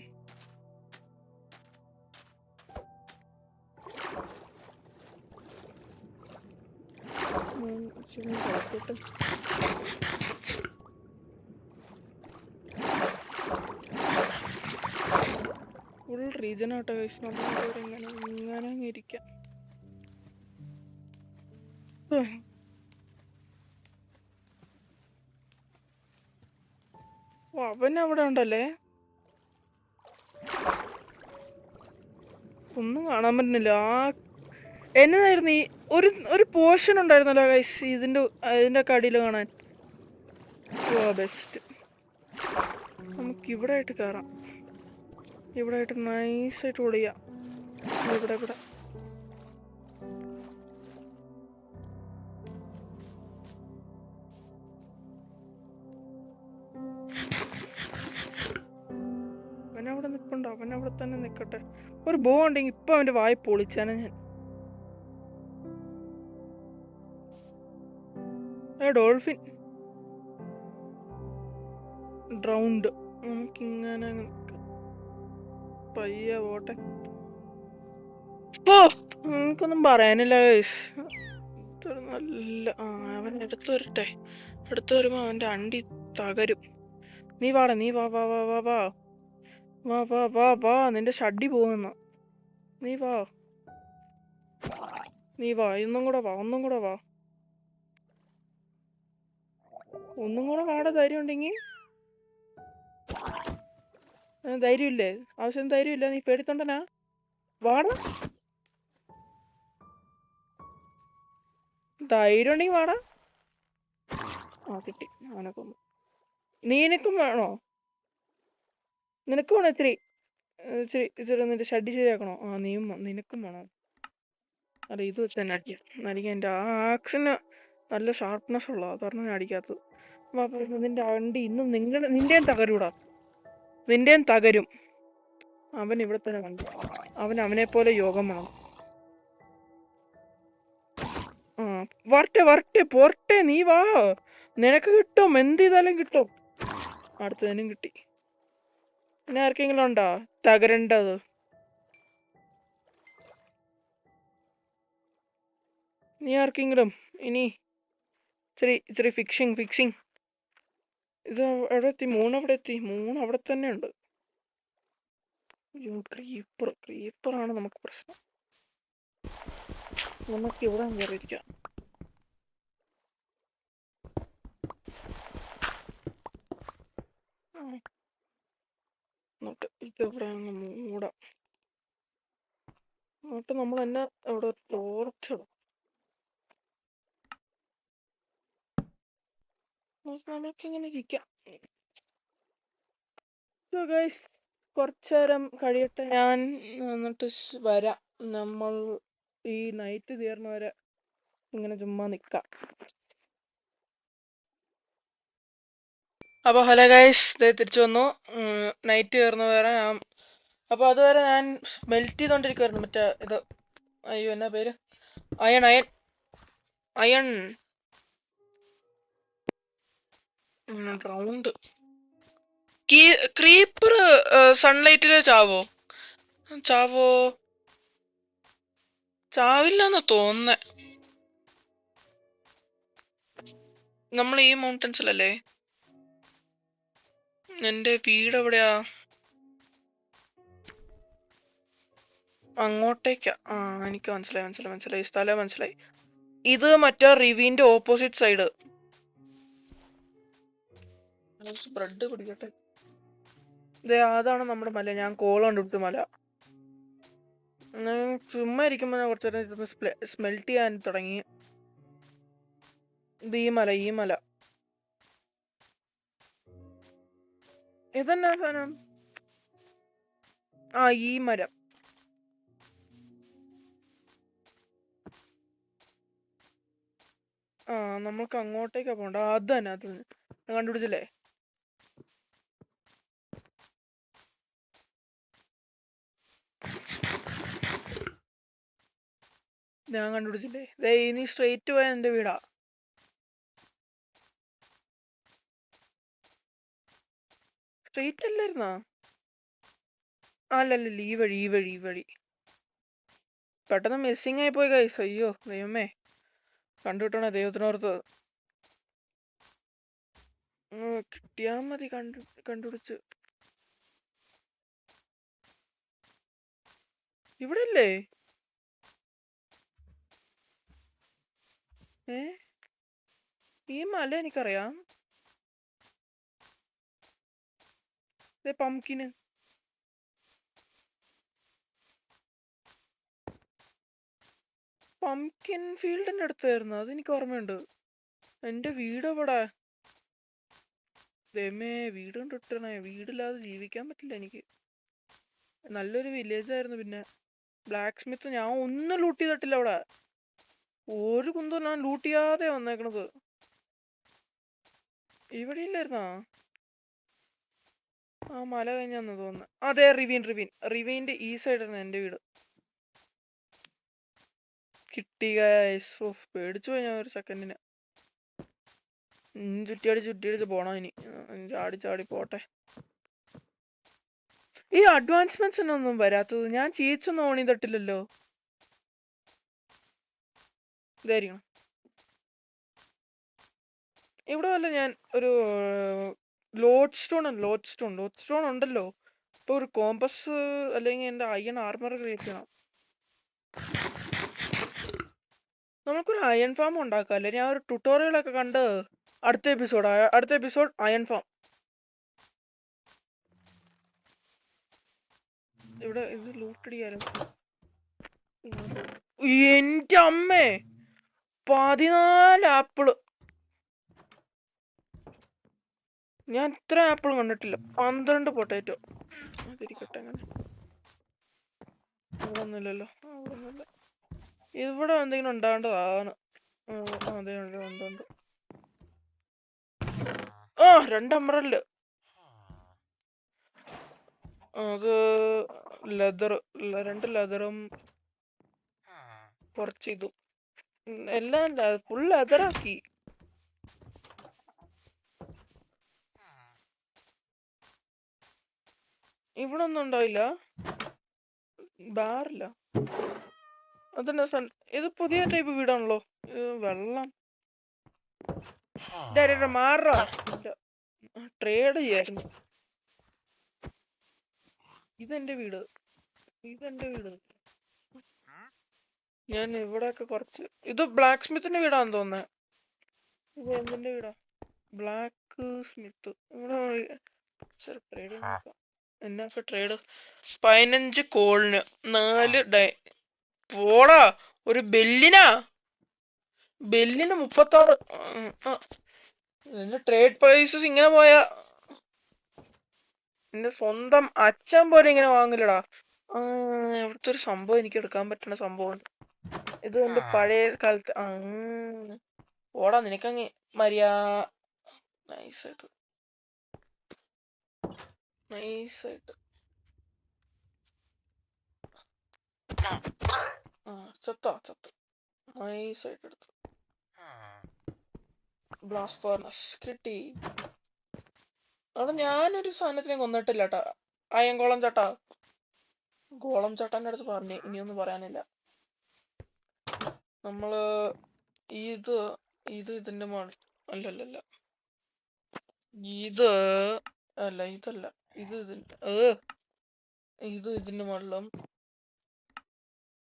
കളക്കട്ടെ. ഫുൾ റീജൻ ആട്ടോ ഗൈസ്. നമ്മളിവിടെ ഇങ്ങനെ ഇരിക്കാം. അവൻ അവിടെ ഉണ്ടല്ലേ. ഒന്നും കാണാൻ പറ്റുന്നില്ല. എന്നതായിരുന്നു ഈ ഒരു പോർഷൻ ഉണ്ടായിരുന്നല്ലോ ഗൈസ് ഇതിന്റെ കടിയിൽ കാണാൻ. ബെസ്റ്റ്. നമുക്ക് ഇവിടെ ആയിട്ട് കയറാം. ഇവിടെ ആയിട്ട് നൈസായിട്ട് ഓടിയാം. ഇവിടെ അവനവിടെ നിൽപ്പുണ്ടോ? അവനവിടെ തന്നെ നിൽക്കട്ടെ. ഒരു ബോ ഉണ്ടെങ്കിൽ ഇപ്പൊ അവന്റെ വായ പൊളിച്ചാനെ ഞാൻ. Dolphin drowned. നമുക്കിങ്ങനെ പയ്യ പോട്ടെ. നമുക്കൊന്നും പറയാനില്ല. നല്ല അവൻ എടുത്തു വരട്ടെ. എടുത്തു വരുമ്പോ അവന്റെ അണ്ടി തകരും. നീ വാടാ. നീ വാ വാ വാ വാ വാ വാ വാ വാ വാ. നിന്റെ ഷഡ്ഡി പോകുന്ന. നീ വാ. നീ വാ. ഒന്നും കൂടെ വാ. ഒന്നും കൂടെ വാ. ഒന്നും കൂടെ വാടാ. ധൈര്യം ഉണ്ടെങ്കിൽ. ധൈര്യമില്ലേ? ആവശ്യം ധൈര്യമില്ല. നീ പേടിത്തൊണ്ടനാ. വാടാ. ധൈര്യം ഉണ്ടെങ്കിൽ വാടാ. കിട്ടി. അവനെ കൊന്നു. നിനക്കും വേണോ? നിനക്ക് വേണോ ഇച്ചിരി ഇച്ചിരി നിന്റെ ഷഡ്ഡി ശരിയാക്കണോ? നിനക്കും വേണോ? അല്ല, ഇത് വെച്ച് തന്നെ അടിക്കാം. എനിക്ക് എൻ്റെ ആക്ഷന് നല്ല ഷാർപ്നെസ് ഉള്ള കാരണം ഞാൻ അടിക്കാത്തത്. നിന്റെ അണ്ടി ഇന്നും നിന്റെയും തകരൂടാ. നിന്റെയും തകരും. അവൻ ഇവിടെ തന്നെ കണ്ടു. അവനെ പോലെ യോഗം വേണം. വരട്ടെ പോരട്ടെ. നീ വാ. നിനക്ക് കിട്ടും. എന്ത് ചെയ്താലും കിട്ടും. അടുത്തതിനും കിട്ടി. പിന്നെ ആർക്കെങ്കിലും ഉണ്ടോ തകരണ്ടത്? നീ ആർക്കെങ്കിലും ഇനി ഇച്ചിരി ഫിക്സിങ്. ഇത് എവിടെ എത്തി? എവിടെ എത്തി? അവിടെ തന്നെ ഉണ്ട്. ക്രീപ്പറാണ് നമുക്ക് പ്രശ്നം. നമുക്ക് ഇവിടെ കയറിയിരിക്കാം. എന്നിട്ട് ഇതെവിടെ അങ്ങ് മൂടാം. എന്നിട്ട് നമ്മൾ തന്നെ അവിടെ ടോർച്ചിടും. നമുക്കിങ്ങനെ ഇരിക്കാം. കുറച്ചേരം കഴിയട്ടെ. ഞാൻ എന്നിട്ട് വരാം. നമ്മൾ ഈ നൈറ്റ് തീർന്നവരെ ഇങ്ങനെ ചുമ്മാ നിക്കാം. അപ്പൊ ഹലോ ഗൈസ്, തിരിച്ചു വന്നു. നൈറ്റ് കയറുന്നവരെ അപ്പൊ അതുവരെ ഞാൻ സ്മെൽറ്റ് ചെയ്തോണ്ടിരിക്കുവായിരുന്നു. മറ്റേ ഇത്, അയ്യോ എന്നാ പേര്, അയൺ റൗണ്ട്. ക്രീപ്പർ സൺലൈറ്റില് ചാവില്ലെന്ന് തോന്നുന്നേ. നമ്മൾ ഈ മൗണ്ടൻസിലല്ലേ? എന്റെ വീട് എവിടെയാ? അങ്ങോട്ടേക്കാ. എനിക്ക് മനസ്സിലായി. സ്ഥലം മനസ്സിലായി. ഇത് മറ്റേ റിവിന്റെ ഓപ്പോസിറ്റ് സൈഡ്. ബ്രെഡ് പിടിക്കട്ടെ. അതാണ് നമ്മുടെ മല. ഞാൻ കോളം കണ്ടുപിടിച്ച മല. ചുമ്മാ ഇരിക്കുമ്പോ ഞാൻ കുറച്ചു നേരം സ്മെൽറ്റ് ചെയ്യാൻ തുടങ്ങി. ഇത് ഈ മല. ഇതെന്നാ സാധനം? ഈ മരം. നമുക്ക് അങ്ങോട്ടേക്കാ പോണ്ട. അത് തന്നെ കണ്ടുപിടിച്ചില്ലേ? ഞാൻ കണ്ടുപിടിച്ചില്ലേ? ഇനി സ്ട്രെയിറ്റ് പോയാൽ എന്റെ വീടാ. സ്ട്രെയിറ്റ് അല്ലായിരുന്നാ? അല്ലല്ല, ഈ വഴി പെട്ടെന്ന് മിസ്സിങ് ആയി പോയി ഗൈസ്. അയ്യോ ദൈവമേ. കണ്ടുകിട്ടണേ ദൈവത്തിനോർത്ത്. കിട്ടിയാ മതി. കണ്ടുപിടിച്ച്. ഇവിടെ ഇല്ലേ? ഈ മല എനിക്കറിയാം. പംകിന്. പംകിൻ ഫീൽഡിന്റെ അടുത്തായിരുന്നു. അതെനിക്ക് ഓർമ്മയുണ്ട്. എന്റെ വീട് എവിടെ? ദൈവമേ, വീട് കണ്ടിട്ടണേ. വീടില്ലാതെ ജീവിക്കാൻ പറ്റില്ല എനിക്ക്. നല്ലൊരു വില്ലേജ് ആയിരുന്നു. പിന്നെ ബ്ലാക്ക് സ്മിത്ത് ഞാൻ ഒന്നും ലൂട്ട് ചെയ്തിട്ടില്ല അവിടെ. ഒരു കുന്തം ഞാൻ ലൂട്ട് ചെയ്യാതെ വന്നേക്കണത്. ഇവിടെ ഇല്ലായിരുന്നാ? ആ മല കഴിഞ്ഞാന്ന് തോന്നുന്നു. അതെ, റിവീന്റെ ഈ സൈഡാണ് എന്റെ വീട്. കിട്ടി ഗൈസ്. പേടിച്ചു പോയി ഞാൻ ഒരു സെക്കൻഡിന്. ചുറ്റിയടിച്ച് പോണോ ഇനി? ചാടി പോട്ടെ. ഈ അഡ്വാൻസ്മെന്റ്സിനൊന്നും വരാത്തത്. ഞാൻ ചീച്ചൊന്നും ഓണി തട്ടില്ലല്ലോ. ഇതായിരിക്കണം. ഇവിടെ വല്ല ഞാൻ ഒരു ലോഡ് സ്റ്റോൺ ഉണ്ടല്ലോ. ഇപ്പൊ ഒരു കോമ്പസ് അല്ലെങ്കിൽ എന്റെ അയൺ ആർമർ ക്രിയേറ്റ് ചെയ്യണം. നമുക്കൊരു അയൺ ഫാം ഉണ്ടാക്കാല്ലേ? ഞാൻ ഒരു ട്യൂട്ടോറിയലൊക്കെ കണ്ട്. അടുത്ത എപ്പിസോഡ് അയൺ ഫാം. ഇവിടെ ഇത് ലൂട്ടടിയാലോ. എന്റെ അമ്മേ, 14 ആപ്പിള്. ഞാൻ ഇത്ര ആപ്പിൾ കണ്ടിട്ടില്ല. 12 പൊട്ടാറ്റോ. അതിരിക്കട്ടെ. അങ്ങനെ ഇവിടെ ഒന്നുമില്ലല്ലോ. ഇവിടെ എന്തെങ്കിലും ഉണ്ടാവേണ്ടതാണ്. അതെ, ഉണ്ട്. 2 അമ്പറല്. അത് ലെതർ. 2 ലെതറും കുറച്ച് ഇതും. എല്ലാം ഫുൾ ലെതറാക്കി. ഇവിടെ ഒന്നും ഉണ്ടാവില്ല. ബാറില്ല. അതന്നെ. ഇത് പുതിയ ടൈപ്പ് വീടാണല്ലോ. വെള്ളം മാറാ. ട്രേഡ് ചെയ്യായിരുന്നു. ഇതെന്റെ വീട്. ഞാൻ ഇവിടെയൊക്കെ കുറച്ച്. ഇത് ബ്ലാക്ക് സ്മിത്തിന്റെ വീടാന്ന് തോന്നുന്നേ. ഇത് എന്തിന്റെ വീടാ? Black Smith. ഇവിടെ ട്രേഡ് നോക്കാം. എന്നൊക്കെ ട്രേഡ്? 15 കോളിന് 4 പോടാ. ഒരു ബെല്ലിന് 36. എന്റെ ട്രേഡ് പ്രൈസസ് ഇങ്ങനെ പോയാ എന്റെ സ്വന്തം അച്ഛൻ പോലെ ഇങ്ങനെ വാങ്ങില്ലടാ. ഇവിടുത്തെ ഒരു സംഭവം എനിക്ക് എടുക്കാൻ പറ്റണ സംഭവം. ഇത് എന്റെ പഴയ കാലത്ത്. ഓടാ, നിനക്കങ്ങ് നൈസായിട്ട് ചത്തു നൈസായിട്ട് എടുത്തു. ബ്ലാസ്റ്റ് ഫർണസ് കിട്ടി. അവിടെ ഞാനൊരു സാധനത്തിനെ കൊന്നിട്ടില്ല കേട്ടാ. അയൻകോളം ചട്ടാ. ഗോളം ചട്ടാന്റെ അടുത്ത് പറഞ്ഞു. ഇനിയൊന്നും പറയാനില്ല. നമ്മള് ഇതിന്റെ അല്ലല്ല. ഇതല്ല. ഇതിന്റെ മുകളിലും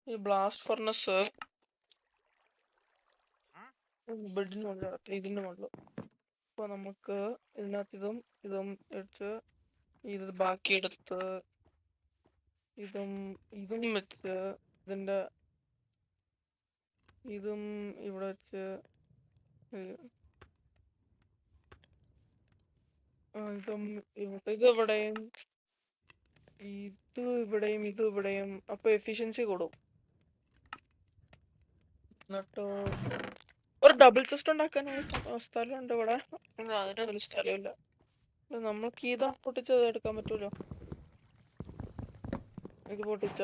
ഈ ബ്ലാസ്റ്റ് ഫർണസ് ബെഡിന് മുകളിൽ, ഇതിന്റെ മുകളിലും. അപ്പൊ നമുക്ക് ഇതിനകത്ത് ഇതും വെച്ച് ഇത് ബാക്കി എടുത്ത് ഇതും വെച്ച് ഇതിന്റെ ഇതും ഇവിടെ വെച്ച് ഇതെവിടെയും ഇവിടെയും. അപ്പൊ എഫിഷ്യൻസി കൂടും. എന്നിട്ട് ഒരു ഡബിൾ ചെസ്റ്റ് ഉണ്ടാക്കാൻ സ്ഥലമുണ്ട് ഇവിടെ. അതിനൊരു സ്ഥലമില്ല. നമ്മൾക്ക് ഇത് പൊട്ടിച്ചത് എടുക്കാൻ പറ്റൂലോ. ഇത് പൊട്ടിച്ച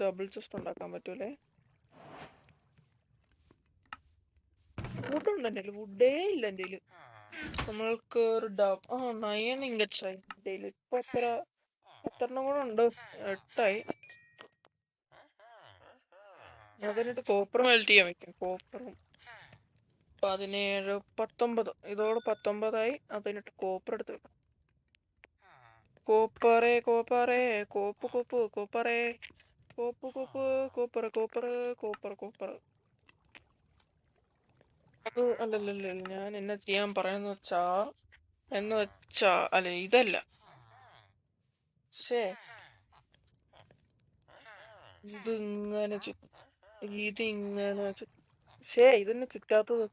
ഡബിൾ ചെസ്റ്റ് ഉണ്ടാക്കാൻ പറ്റൂലേ? വുഡുണ്ട് എൻ്റെ കയ്യില്. വുഡേ ഇല്ല എൻ്റെ കയ്യില്. നമ്മൾക്ക് ഒരു 9 ഇൻഗറ്റ്സ് ആയി എൻ്റെ കയ്യില്. ഇപ്പൊ എത്രണ്ണം കൂടെ ഉണ്ട്? 8 ആയി. ഞാൻ അതിനിട്ട് കോപ്പർ മെൽറ്റ് ചെയ്യാൻ വെക്കും. കോപ്പറും 17, 19. ഇതോട് 19 അതിനിട്ട് കോപ്പർ എടുത്ത് വെക്കാം. കോപ്പറേ കോപ്പറേ കോപ്പ് കോപ്പ് കോപ്പറേ കോപ്പ് കോപ്പ് കോപ്പർ കോപ്പർ കോപ്പർ കോപ്പർ. അത് അല്ലല്ലല്ല, ഞാൻ എന്നെ ചെയ്യാൻ പറയുന്ന വെച്ചാ അല്ലെ ഇതല്ല. ശേ ഇതിങ്ങനെ ഇതെന്നെ ചുറ്റാത്തത്.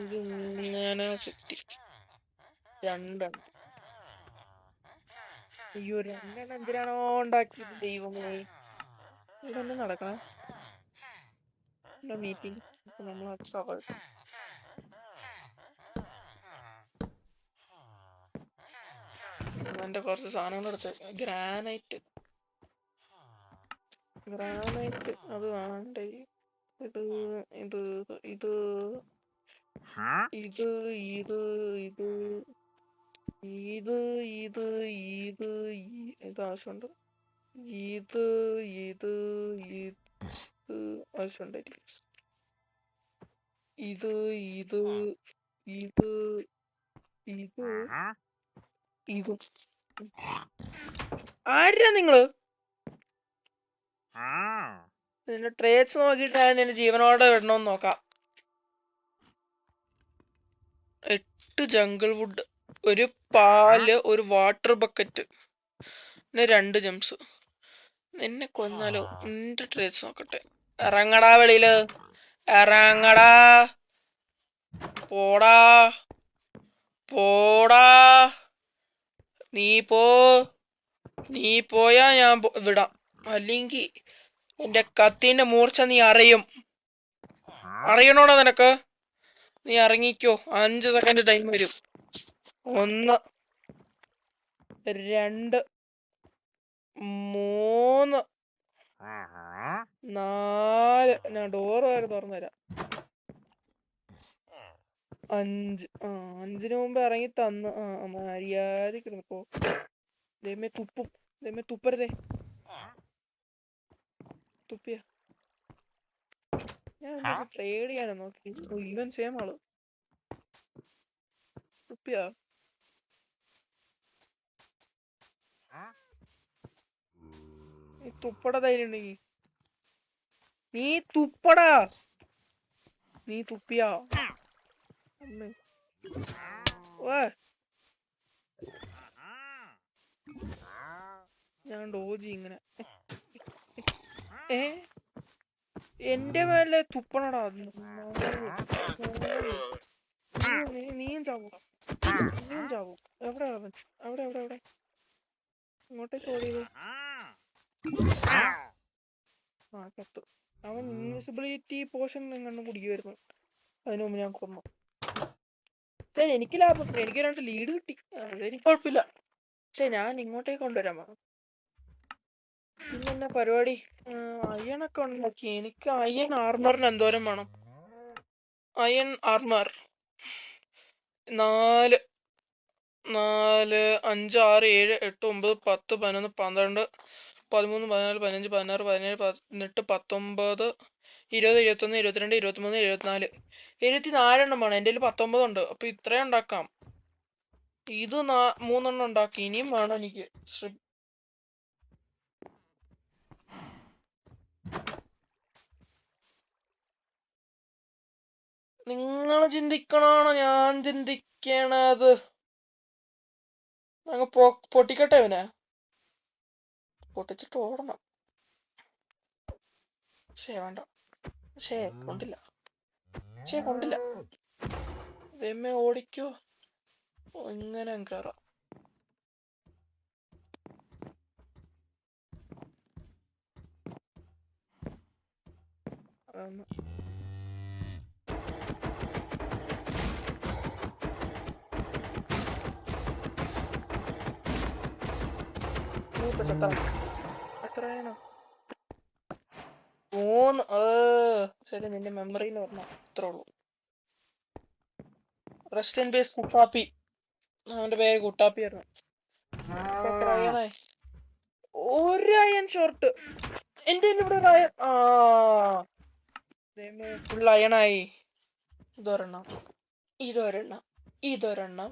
ഇതിങ്ങനെ ചുറ്റി രണ്ടെണ്ണം. അയ്യോ, രണ്ടെണ്ണം എന്തിനാണോ ഉണ്ടാക്കിയത് ദൈവമേ. ഇതൊന്നും നടക്കണേ മീറ്റിംഗ് നമ്മൾ എന്റെ കുറച്ച് സാധനങ്ങൾ എടുത്ത്. ഗ്രാനൈറ്റ് അത് വേണ്ടേ. ഇത് ഇത് ഇത് ഇത് ഇത് ഇത് ഇത് ഇത് ഇത് ഇത് ആവശ്യമുണ്ട്. ഇത് ഇത് ഇത് ആവശ്യമുണ്ടായിരിക്കും. ഇത് ഇത് ഇത് ഇത് ഇതും. ആരാ നിങ്ങള്? നിന്റെ ട്രേഡ്സ് നോക്കിയിട്ട് നിന്റെ ജീവനോടെ വിടണമെന്ന് നോക്കാം. 8 ജംഗിൾ വുഡ്, ഒരു പാല്, ഒരു വാട്ടർ ബക്കറ്റ്, പിന്നെ 2 ജംസ്. നിന്നെ കൊന്നാലോ? നിന്റെ ട്രേഡ്സ് നോക്കട്ടെ. ഇറങ്ങടാ വെളിയില്, ഇറങ്ങടാ, പോടാ പോടാ. നീ പോയാ ഞാൻ വിടാം, അല്ലെങ്കിൽ എന്റെ കത്തിന്റെ മൂർച്ച നീ അറിയണോടാ നിനക്ക്? നീ ഇറങ്ങിക്കോ. 5 സെക്കൻഡ് ടൈം വരും. 1, 2, 3, 4. ഞാൻ ഡോറ് വരെ തുറന്നുതരാം. 5. 5ന് മുമ്പ് ഇറങ്ങി തന്നു. മര്യാദക്ക് പോ. ദൈവമേ തുപ്പും. ദൈവമേ തുപ്പരുതേ. തുപ്പിയ ഞാൻ ട്രേഡ് ചെയ്യാനോ നോക്കി. ഇവൻ ചെയ്യാൻ ആള് തുപ്പിയാ. നീ തുപ്പട ധൈര്യം ഉണ്ടെങ്കി നീ തുപ്പടാ. നീ തുപ്പിയാ. ഞാൻ ഡോജി ഇങ്ങനെ. എന്റെ മേലെ തുപ്പണടാ. നീയും ചാവും. എവിടെ എവിടെ എവിടെ എവിടെ ഇങ്ങോട്ടേക്ക് ഓടിയത്? കത്തു. അവൻ ഇൻവിസിബിലിറ്റി പോഷൻ കണ്ടും കുടിക്കുമായിരുന്നു. അതിനു മുമ്പ് ഞാൻ കൊന്നു. എനിക്ക് ലാഭം. എനിക്ക് 2 ലീഡ് കിട്ടി. അതെനിക്ക് കുഴപ്പമില്ല. പക്ഷെ ഞാൻ ഇങ്ങോട്ടേക്ക് കൊണ്ടുവരാൻ പറഞ്ഞു. പിന്നെന്നാ പരിപാടി? അയണൊക്കെ ഉണ്ടാക്കി. എനിക്ക് അയൺ ആർമറിന് എന്തോരം വേണം? Iron armour 4, 5, 6, 7, 8, 9, 10, 11, 12, 13, 14, 15, 16, 17, 18, 19, 20, 21, 22, 23, 24. 24 എണ്ണം വേണം. എൻ്റെ 19 ഉണ്ട്. അപ്പൊ ഇത്രയും ഉണ്ടാക്കാം. ഇത് 3 എണ്ണം ഉണ്ടാക്കി. ഇനിയും വേണം എനിക്ക്. നിങ്ങൾ ചിന്തിക്കണാണോ ഞാൻ ചിന്തിക്കണത്? അങ്ങ് പൊട്ടിക്കട്ടെ ഇവനെ. പൊട്ടിച്ചിട്ട് ഓടണം. വേണ്ട. കൊണ്ടില്ല. കൊണ്ടില്ല. ദൈവമേ ഓടിക്കോ. ഇങ്ങനെ കേറാം. എത്രയാണോ? 3. ശരി, നിന്റെ മെമ്മറിയിൽ പറഞ്ഞ അത്രേ ഉള്ളൂ. Rest in peace Kuttappi. അവന്റെ പേര് കുട്ടാപ്പി ആയിരുന്നു. ഒരു അയൺ ഷോർട്ട്. എന്റെ ഇവിടെ ഒരു അയൺ. ഫുൾ അയണായി. ഇതൊരെണ്ണം, ഇതൊരെണ്ണം, ഇതൊരെണ്ണം,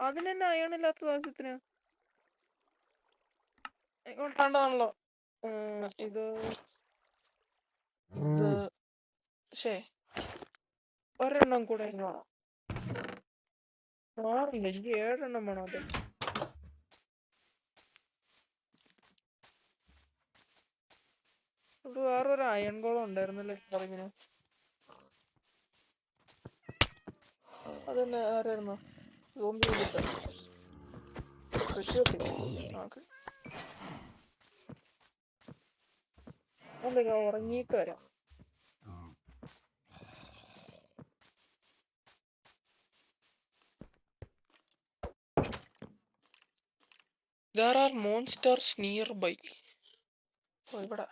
അതിനെന്നെ അയണില്ലാത്ത ആവശ്യത്തിന് കൊണ്ടാണല്ലോ. ഇത് ഒരെണ്ണം കൂടെ വേണം. 6 എനിക്ക് 7 വേണം. അത് ഇവിടെ വേറൊരു അയൺ ഗോളം ഉണ്ടായിരുന്നല്ലേ പറഞ്ഞിന്. അതന്നെ ആരായിരുന്നു? സോംബി ഞാൻ ഉറങ്ങിയിട്ട് വരാം. There are monsters nearby. ഇവിടെ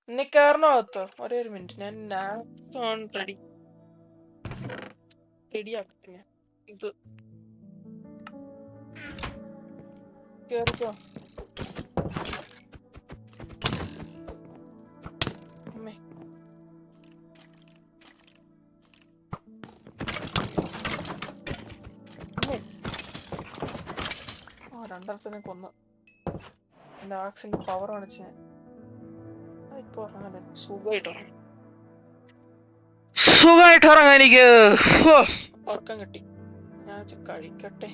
എന്നെ കയറണോ അകത്ത്? ഒരേ ഒരു മിനിറ്റ്, ഞാൻ റെഡിയാക്കട്ടെ. ഞാൻ ഇത് കേറിക്കോ. അമ്മേ രണ്ടരത്തിനെ കൊന്ന് എന്റെ ആക്സിന്റെ പവർ കാണിച്ച് ഞാൻ ഇപ്പൊ ഇറങ്ങാൻ സുഖമായിട്ട് ഇറങ്ങാൻ എനിക്ക് ഉറക്കം കിട്ടി. ഞാൻ കഴിക്കട്ടെ.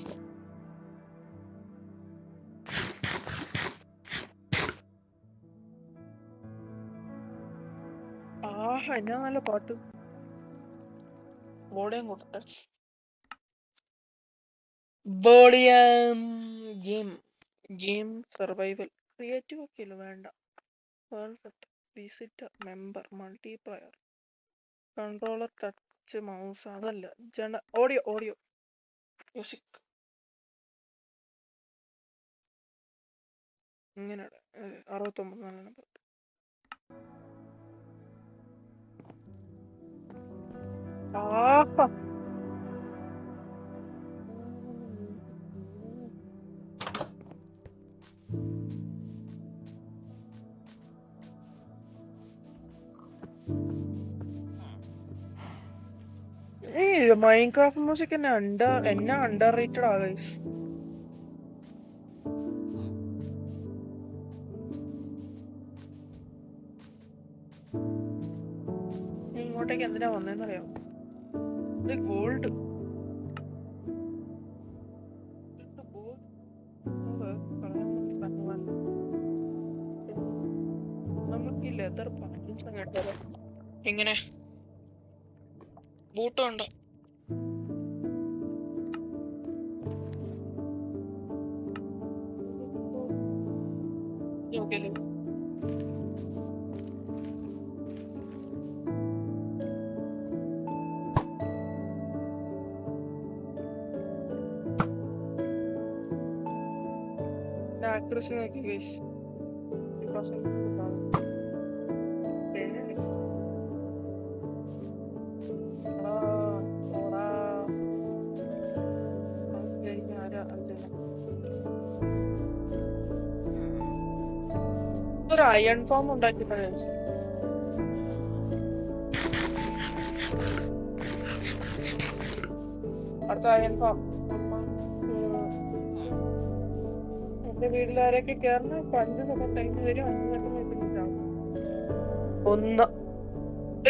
ആഹാ എന്നാ നല്ല പാട്ട്. ബോളിയം കൂട്ടട്ടെ. ബോളിയം ഗെയിം സർവൈവൽ ക്രിയേറ്റീവ് ഒക്കെ ഇല്ല, വേണ്ട. Visit member multiplier controller touch mouse അതല്ല. ഓഡിയോ മ്യൂസിക് ഇങ്ങനെ 69 നമ്പർ. ആഹാ ഈ മൈൻക്രാഫ്റ്റ് മ്യൂസിക് എന്നെ അണ്ടർ റേറ്റഡ് ആ ഗൈസ്. ഇങ്ങോട്ടേക്ക് എന്തിനാ വന്നേന്നറിയാമോ? ഇത് ഗോൾഡ്. നമുക്ക് ഈ ലെതർ പാൻസ് കേട്ടാലോ? എങ്ങനെ ബൂട്ടുണ്ടോ? ഓക്കെ ആക്യുറസി നോക്കി ഗൈസ്. ഒരു അയൺ ഫോം ഉണ്ടാക്കിയിട്ടുണ്ട്. അടുത്ത അയൺ ഫോം എന്റെ വീട്ടിലാരൊക്കെ കയറുന്ന 5 സെക്കൻഡ് ടൈം വരും. 5 സെക്കൻഡ് 1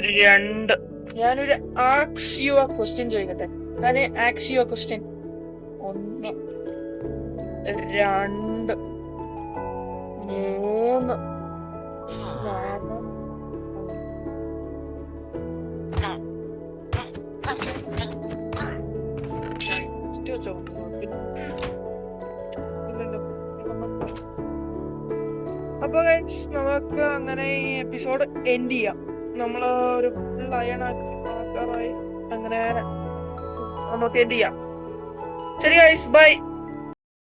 2. ഞാനൊരു ആക്സ് യു ആ ക്വസ്റ്റ്യൻ ചോദിക്കട്ടെ. ഞാൻ ആക്സ് യു ആ ക്വസ്റ്റ്യൻ. 1 2 3 4. അപ്പൊ നമുക്ക് അങ്ങനെ ഈ എപ്പിസോഡ് എൻഡ് ചെയ്യാം. നമ്മള് ഒരു ഫുൾ അയൺ ആക്കാറായി. അങ്ങനെ നമുക്ക് എൻഡ് ചെയ്യാം. ശരി ഗൈസ്, ബൈ.